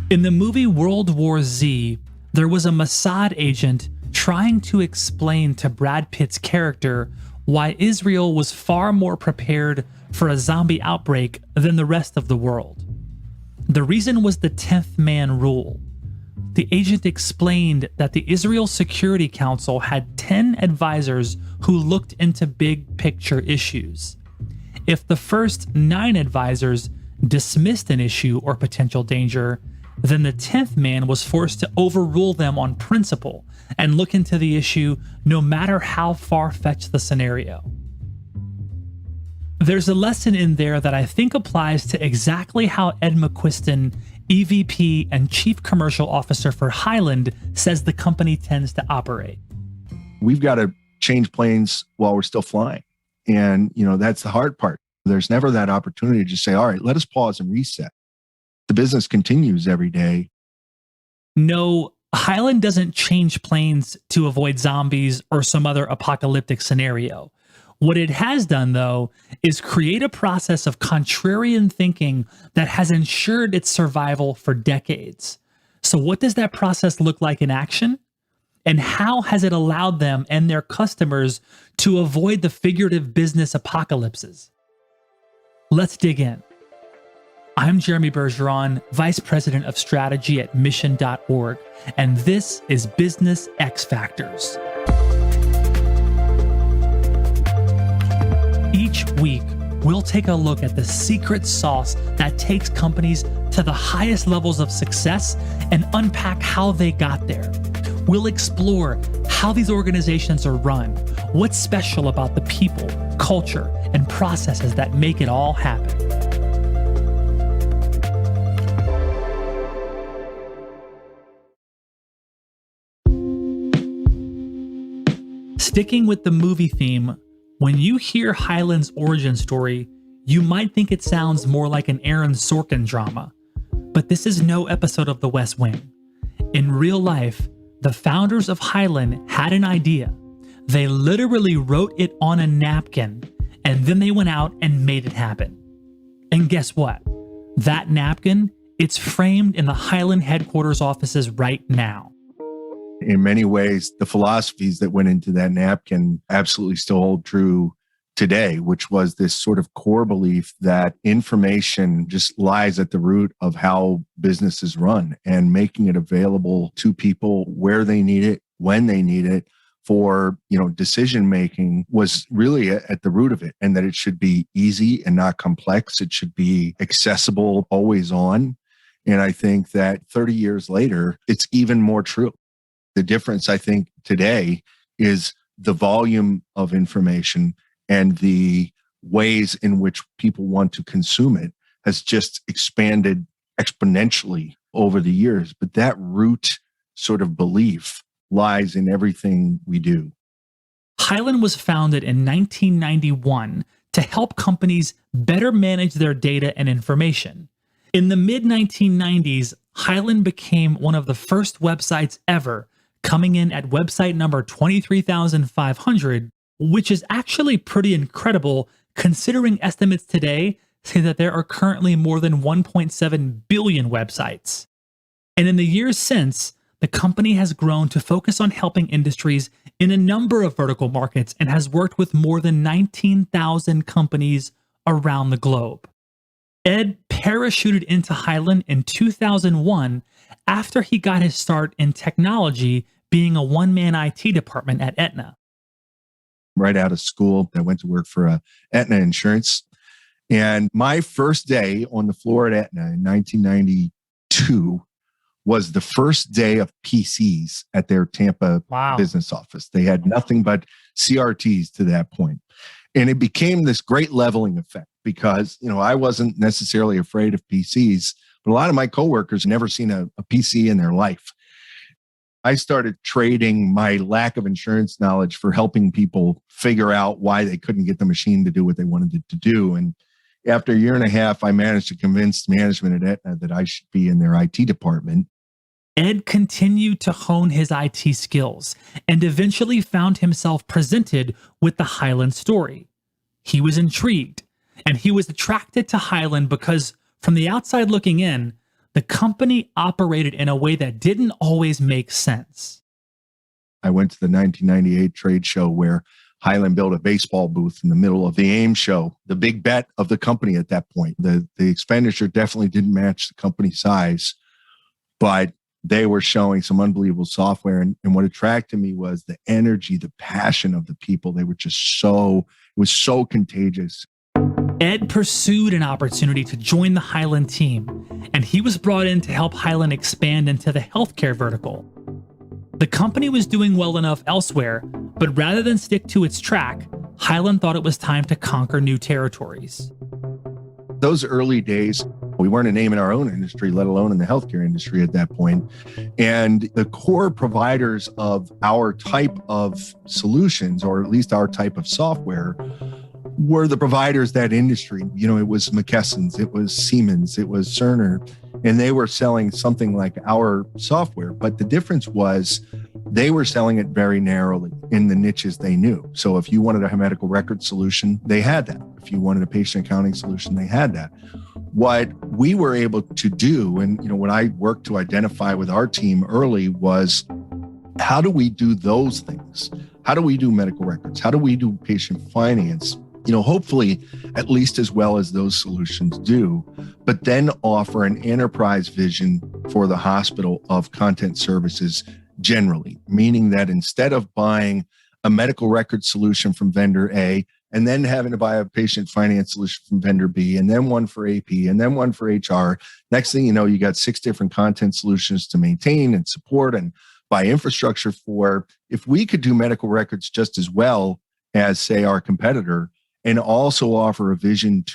In the movie World War Z, there was a Mossad agent trying to explain to Brad Pitt's character why Israel was far more prepared for a zombie outbreak than the rest of the world. The reason was the 10th man rule. The agent explained that the Israel Security Council had 10 advisors who looked into big picture issues. If the first 9 advisors dismissed an issue or potential danger, then the 10th man was forced to overrule them on principle and look into the issue no matter how far-fetched the scenario. There's a lesson in there that I think applies to exactly how Ed McQuiston, EVP and Chief Commercial Officer for Hyland, says the company tends to operate. We've got to change planes while we're still flying. And, that's the hard part. There's never that opportunity to just say, all right, let us pause and reset. The business continues every day. No, Hyland doesn't change planes to avoid zombies or some other apocalyptic scenario. What it has done, though, is create a process of contrarian thinking that has ensured its survival for decades. So what does that process look like in action? And how has it allowed them and their customers to avoid the figurative business apocalypses? Let's dig in. I'm Jeremy Bergeron, Vice President of Strategy at Mission.org, and this is Business X Factors. Each week, we'll take a look at the secret sauce that takes companies to the highest levels of success and unpack how they got there. We'll explore how these organizations are run, what's special about the people, culture, and processes that make it all happen. Sticking with the movie theme, when you hear Hyland's origin story, you might think it sounds more like an Aaron Sorkin drama. But this is no episode of The West Wing. In real life, the founders of Hyland had an idea. They literally wrote it on a napkin, and then they went out and made it happen. And guess what? That napkin, it's framed in the Hyland headquarters offices right now. In many ways, the philosophies that went into that napkin absolutely still hold true today, which was this sort of core belief that information just lies at the root of how businesses run, and making it available to people where they need it, when they need it, for decision making was really at the root of it, and that it should be easy and not complex. It should be accessible, always on. And I think that 30 years later, it's even more true. The difference, I think, today is the volume of information and the ways in which people want to consume it has just expanded exponentially over the years. But that root sort of belief lies in everything we do. Hyland was founded in 1991 to help companies better manage their data and information. In the mid-1990s, Hyland became one of the first websites ever, coming in at website number 23,500, which is actually pretty incredible considering estimates today say that there are currently more than 1.7 billion websites. And in the years since, the company has grown to focus on helping industries in a number of vertical markets and has worked with more than 19,000 companies around the globe. Ed parachuted into Hyland in 2001 after he got his start in technology, being a one-man IT department at Aetna. Right out of school, I went to work for Aetna Insurance. And my first day on the floor at Aetna in 1992 was the first day of PCs at their Tampa business office. They had nothing but CRTs to that point. And it became this great leveling effect because, I wasn't necessarily afraid of PCs, but a lot of my coworkers never seen a PC in their life. I started trading my lack of insurance knowledge for helping people figure out why they couldn't get the machine to do what they wanted it to do. And after a year and a half, I managed to convince management at Aetna that I should be in their IT department. Ed continued to hone his IT skills and eventually found himself presented with the Hyland story. He was intrigued, and he was attracted to Hyland because, from the outside looking in, the company operated in a way that didn't always make sense. I went to the 1998 trade show where Hyland built a baseball booth in the middle of the AIM show, the big bet of the company at that point. The expenditure definitely didn't match the company size, but they were showing some unbelievable software. And what attracted me was the energy, the passion of the people. They were just it was so contagious. Ed pursued an opportunity to join the Hyland team, and he was brought in to help Hyland expand into the healthcare vertical. The company was doing well enough elsewhere, but rather than stick to its track, Hyland thought it was time to conquer new territories. Those early days, we weren't a name in our own industry, let alone in the healthcare industry at that point. And the core providers of our type of solutions, or at least our type of software, were the providers that industry. It was McKesson's, it was Siemens, it was Cerner, and they were selling something like our software. But the difference was they were selling it very narrowly in the niches they knew. So if you wanted a medical record solution, they had that. If you wanted a patient accounting solution, they had that. What we were able to do, and what I worked to identify with our team early was, how do we do those things? How do we do medical records? How do we do patient finance? Hopefully at least as well as those solutions do, but then offer an enterprise vision for the hospital of content services generally, meaning that instead of buying a medical record solution from vendor A and then having to buy a patient finance solution from vendor B, and then one for AP, and then one for HR, next thing you know, you got 6 different content solutions to maintain and support and buy infrastructure for. If we could do medical records just as well as, say, our competitor, and also offer a vision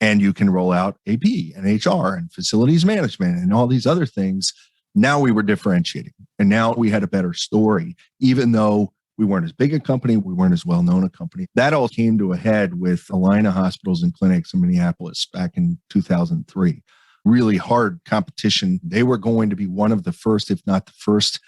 and you can roll out AP and HR and facilities management and all these other things. Now we were differentiating, and now we had a better story, even though we weren't as big a company, we weren't as well known a company. That all came to a head with Allina Hospitals and Clinics in Minneapolis back in 2003. Really hard competition. They were going to be one of the first, if not the first,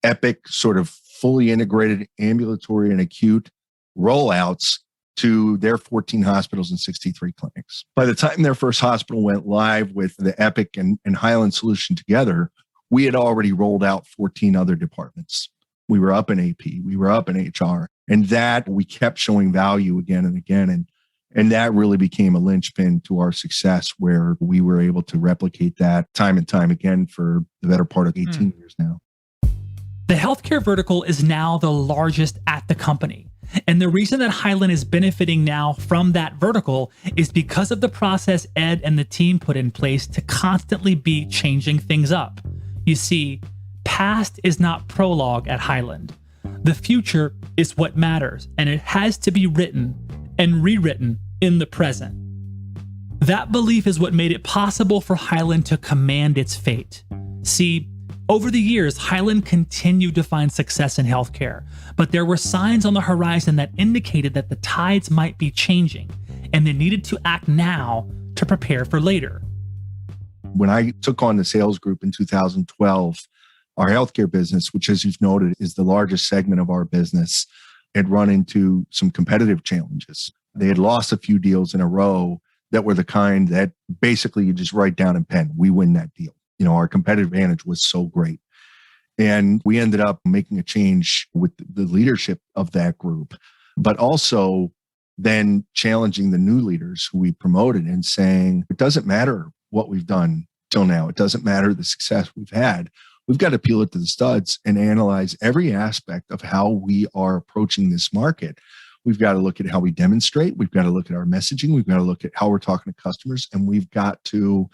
epic sort of fully integrated ambulatory and acute rollouts to their 14 hospitals and 63 clinics. By the time their first hospital went live with the Epic and Hyland solution together, we had already rolled out 14 other departments. We were up in AP, we were up in HR, and that we kept showing value again and again. And that really became a linchpin to our success, where we were able to replicate that time and time again for the better part of 18 years now. The healthcare vertical is now the largest at the company. And the reason that Hyland is benefiting now from that vertical is because of the process Ed and the team put in place to constantly be changing things up. You see, past is not prologue at Hyland. The future is what matters, and it has to be written and rewritten in the present. That belief is what made it possible for Hyland to command its fate. See, over the years, Hyland continued to find success in healthcare, but there were signs on the horizon that indicated that the tides might be changing, and they needed to act now to prepare for later. When I took on the sales group in 2012, our healthcare business, which, as you've noted, is the largest segment of our business, had run into some competitive challenges. They had lost a few deals in a row that were the kind that basically you just write down in pen, we win that deal. Our competitive advantage was so great. And we ended up making a change with the leadership of that group, but also then challenging the new leaders who we promoted and saying, it doesn't matter what we've done till now. It doesn't matter the success we've had. We've got to peel it to the studs and analyze every aspect of how we are approaching this market. We've got to look at how we demonstrate. We've got to look at our messaging. We've got to look at how we're talking to customers, and we've got to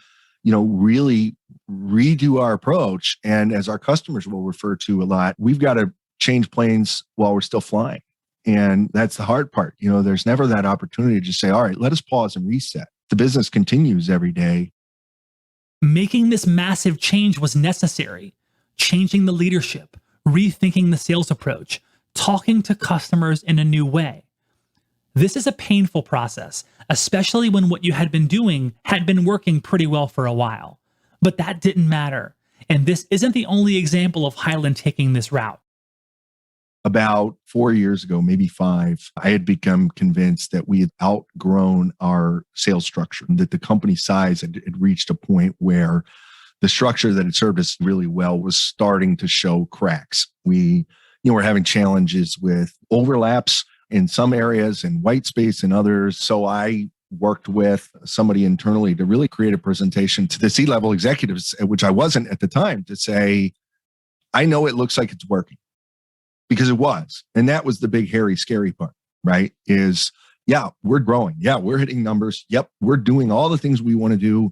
really redo our approach. And as our customers will refer to a lot, we've got to change planes while we're still flying. And that's the hard part. There's never that opportunity to just say, all right, let us pause and reset. The business continues every day. Making this massive change was necessary. Changing the leadership, rethinking the sales approach, talking to customers in a new way. This is a painful process, especially when what you had been doing had been working pretty well for a while. But that didn't matter. And this isn't the only example of Hyland taking this route. About 4 years ago, maybe 5, I had become convinced that we had outgrown our sales structure, that the company size had reached a point where the structure that had served us really well was starting to show cracks. We were having challenges with overlaps in some areas and white space in others. So I worked with somebody internally to really create a presentation to the C-level executives, which I wasn't at the time, to say, I know it looks like it's working, because it was. And that was the big, hairy, scary part, right? Is, yeah, we're growing. Yeah, we're hitting numbers. Yep, we're doing all the things we want to do.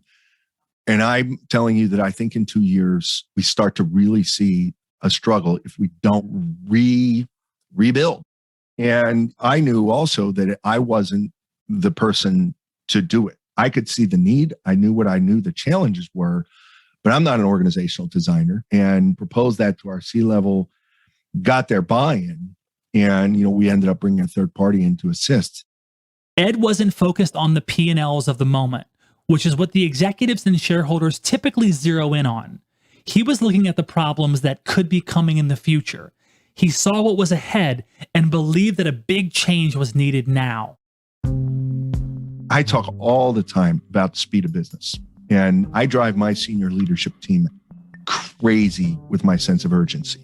And I'm telling you that I think in 2 years, we start to really see a struggle if we don't rebuild. And I knew also that I wasn't the person to do it. I could see the need. I knew what I knew the challenges were, but I'm not an organizational designer, and proposed that to our C-level, got their buy-in. And, we ended up bringing a third party in to assist. Ed wasn't focused on the P&Ls of the moment, which is what the executives and shareholders typically zero in on. He was looking at the problems that could be coming in the future. He saw what was ahead and believed that a big change was needed now. I talk all the time about the speed of business, and I drive my senior leadership team crazy with my sense of urgency.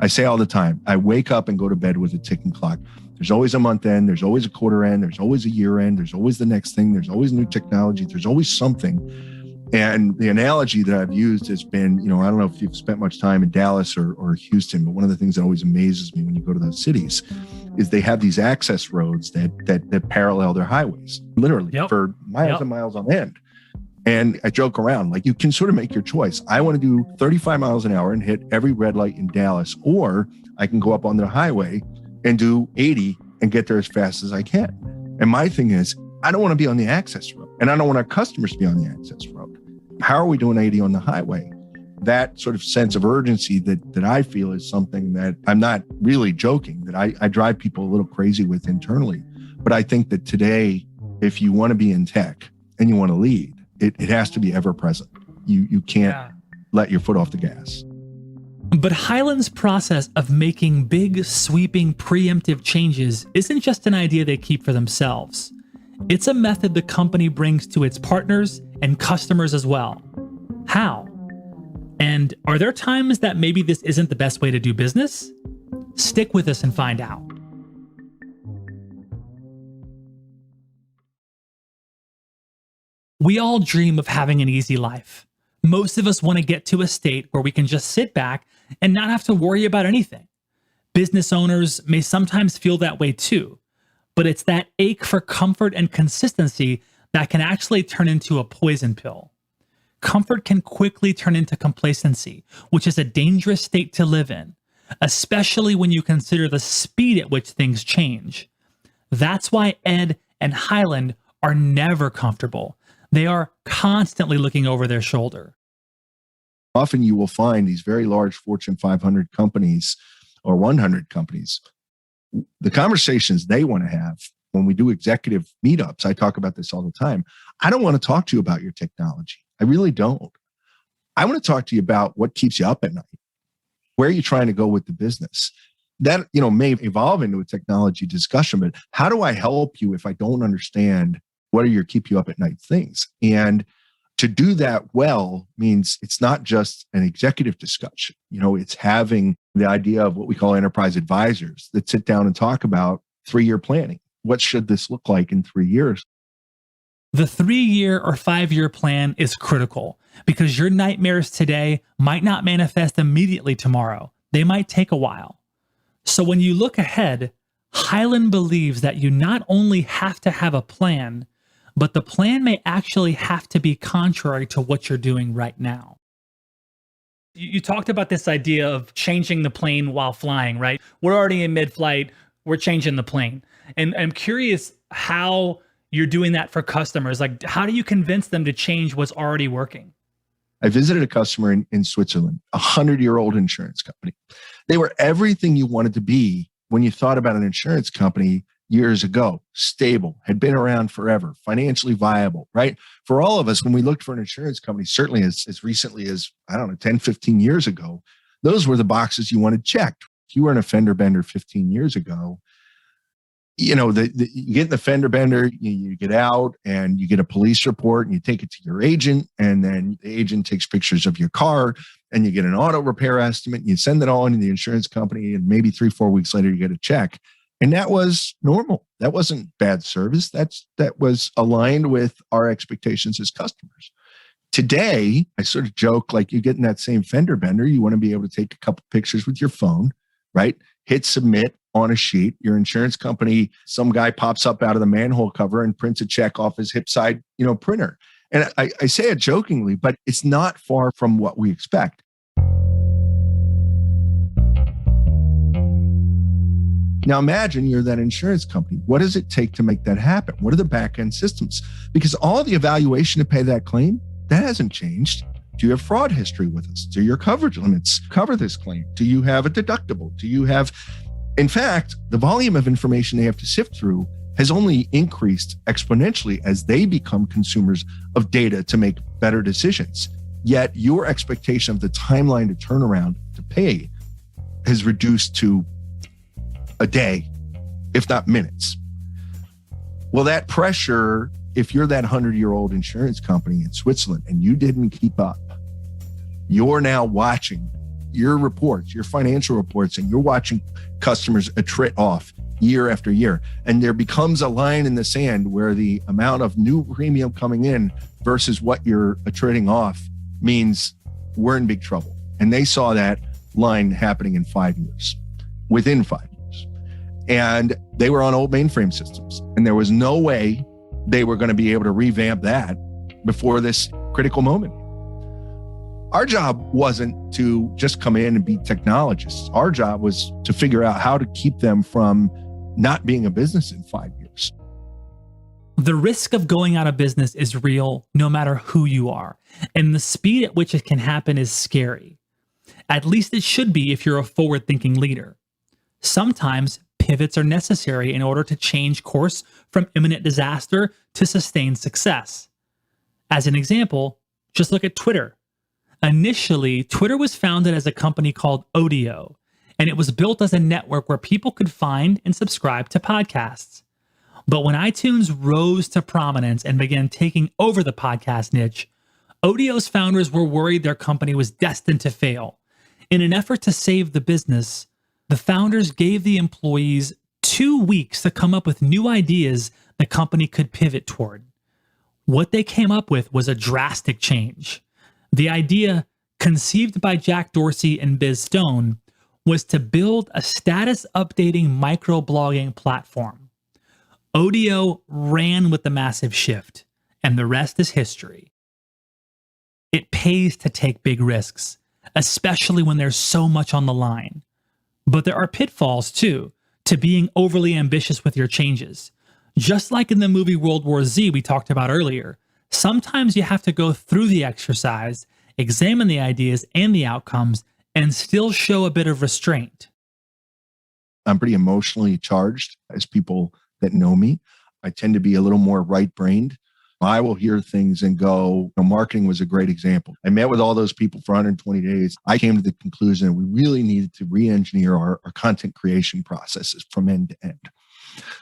I say all the time, I wake up and go to bed with a ticking clock. There's always a month end, there's always a quarter end, there's always a year end, there's always the next thing, there's always new technology, there's always something. And the analogy that I've used has been, I don't know if you've spent much time in Dallas or Houston, but one of the things that always amazes me when you go to those cities is they have these access roads that parallel their highways, literally for miles and miles on end. And I joke around, like, you can sort of make your choice. I want to do 35 miles an hour and hit every red light in Dallas, or I can go up on the highway and do 80 and get there as fast as I can. And my thing is, I don't want to be on the access road, and I don't want our customers to be on the access road. How are we doing 80 on the highway? That sort of sense of urgency that I feel is something that I'm not really joking, that I drive people a little crazy with internally. But I think that today, if you want to be in tech and you want to lead, it has to be ever present. You can't let your foot off the gas. But Hyland's process of making big, sweeping, preemptive changes isn't just an idea they keep for themselves. It's a method the company brings to its partners and customers as well. How? And are there times that maybe this isn't the best way to do business? Stick with us and find out. We all dream of having an easy life. Most of us want to get to a state where we can just sit back and not have to worry about anything. Business owners may sometimes feel that way too, but it's that ache for comfort and consistency that can actually turn into a poison pill. Comfort can quickly turn into complacency, which is a dangerous state to live in, especially when you consider the speed at which things change. That's why Ed and Hyland are never comfortable. They are constantly looking over their shoulder. Often you will find these very large Fortune 500 companies or 100 companies, the conversations they want to have when we do executive meetups, I talk about this all the time. I don't want to talk to you about your technology. I really don't. I want to talk to you about what keeps you up at night. Where are you trying to go with the business? That, may evolve into a technology discussion, but how do I help you if I don't understand what are your keep you up at night things? And to do that well means it's not just an executive discussion. It's having the idea of what we call enterprise advisors that sit down and talk about 3-year planning. What should this look like in 3 years? The 3-year or 5-year plan is critical because your nightmares today might not manifest immediately tomorrow. They might take a while. So when you look ahead, Hyland believes that you not only have to have a plan, but the plan may actually have to be contrary to what you're doing right now. You talked about this idea of changing the plane while flying, right? We're already in mid-flight, we're changing the plane. And I'm curious how you're doing that for customers. Like, how do you convince them to change what's already working? I visited a customer in Switzerland, a 100-year-old insurance company. They were everything you wanted to be when you thought about an insurance company years ago. Stable, had been around forever, financially viable, right? For all of us, when we looked for an insurance company, certainly as recently as, 10, 15 years ago, those were the boxes you wanted checked. If you were an offender bender 15 years ago, you get in the fender bender, you get out and you get a police report and you take it to your agent, and then the agent takes pictures of your car and you get an auto repair estimate and you send it all into the insurance company, and maybe 3-4 weeks later you get a check. And that was normal. That wasn't bad service. That was aligned with our expectations as customers. Today, I sort of joke, like, you get in that same fender bender, you want to be able to take a couple pictures with your phone, right? Hit submit on a sheet. Your insurance company, some guy pops up out of the manhole cover and prints a check off his hip side, printer. And I say it jokingly, but it's not far from what we expect. Now imagine you're that insurance company. What does it take to make that happen? What are the back-end systems? Because all the evaluation to pay that claim, that hasn't changed. Do you have fraud history with us? Do your coverage limits cover this claim? Do you have a deductible? In fact, the volume of information they have to sift through has only increased exponentially as they become consumers of data to make better decisions. Yet your expectation of the timeline to turn around to pay has reduced to a day, if not minutes. Well, that pressure, if you're that 100-year-old insurance company in Switzerland and you didn't keep up, you're now watching your reports, your financial reports, and you're watching customers attrit off year after year. And there becomes a line in the sand where the amount of new premium coming in versus what you're attriting off means we're in big trouble. And they saw that line happening in 5 years, within 5 years. And they were on old mainframe systems. And there was no way they were going to be able to revamp that before this critical moment. Our job wasn't to just come in and be technologists. Our job was to figure out how to keep them from not being a business in 5 years. The risk of going out of business is real no matter who you are, and the speed at which it can happen is scary. At least it should be if you're a forward-thinking leader. Sometimes pivots are necessary in order to change course from imminent disaster to sustained success. As an example, just look at Twitter. Initially, Twitter was founded as a company called Odeo, and it was built as a network where people could find and subscribe to podcasts. But when iTunes rose to prominence and began taking over the podcast niche, Odeo's founders were worried their company was destined to fail. In an effort to save the business, the founders gave the employees 2 weeks to come up with new ideas the company could pivot toward. What they came up with was a drastic change. The idea, conceived by Jack Dorsey and Biz Stone, was to build a status updating microblogging platform. Odeo ran with the massive shift, and the rest is history. It pays to take big risks, especially when there's so much on the line. But there are pitfalls, too, to being overly ambitious with your changes. Just like in the movie World War Z we talked about earlier, sometimes you have to go through the exercise, examine the ideas and the outcomes, and still show a bit of restraint. I'm pretty emotionally charged, as people that know me. I tend to be a little more right-brained. I will hear things and go, marketing was a great example. I met with all those people for 120 days. I came to the conclusion that we really needed to re-engineer our content creation processes from end to end.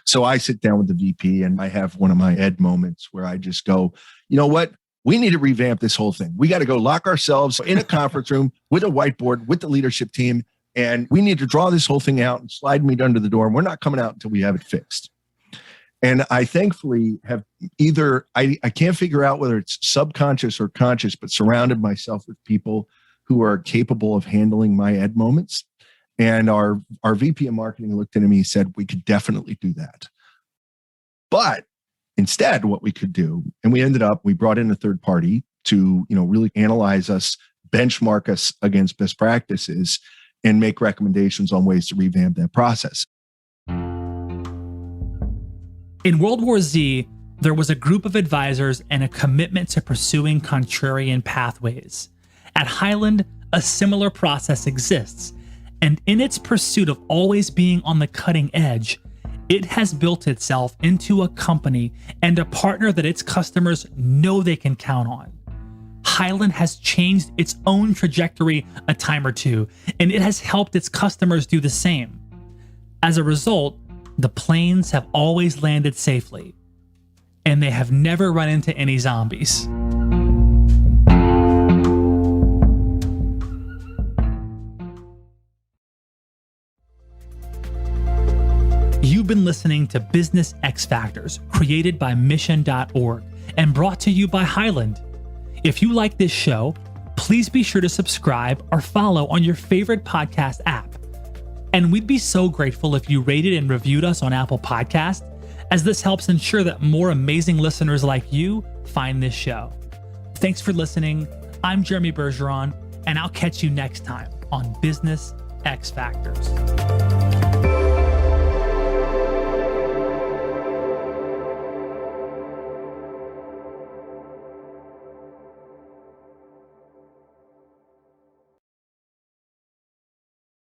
So I sit down with the VP and I have one of my Ed moments where I just go, you know what? We need to revamp this whole thing. We got to go lock ourselves in a conference room with a whiteboard with the leadership team. And we need to draw this whole thing out and slide me under the door. And we're not coming out until we have it fixed. And I thankfully have either, I can't figure out whether it's subconscious or conscious, but surrounded myself with people who are capable of handling my Ed moments. And our VP of marketing looked at me and said, we could definitely do that. But instead, what we could do, and we brought in a third party to, really analyze us, benchmark us against best practices, and make recommendations on ways to revamp that process. In World War Z, there was a group of advisors and a commitment to pursuing contrarian pathways. At Hyland, a similar process exists, and in its pursuit of always being on the cutting edge, it has built itself into a company and a partner that its customers know they can count on. Hyland has changed its own trajectory a time or two, and it has helped its customers do the same. As a result, the planes have always landed safely, and they have never run into any zombies. You've been listening to Business X Factors, created by Mission.org and brought to you by Hyland. If you like this show, please be sure to subscribe or follow on your favorite podcast app. And we'd be so grateful if you rated and reviewed us on Apple Podcasts, as this helps ensure that more amazing listeners like you find this show. Thanks for listening. I'm Jeremy Bergeron, and I'll catch you next time on Business X Factors.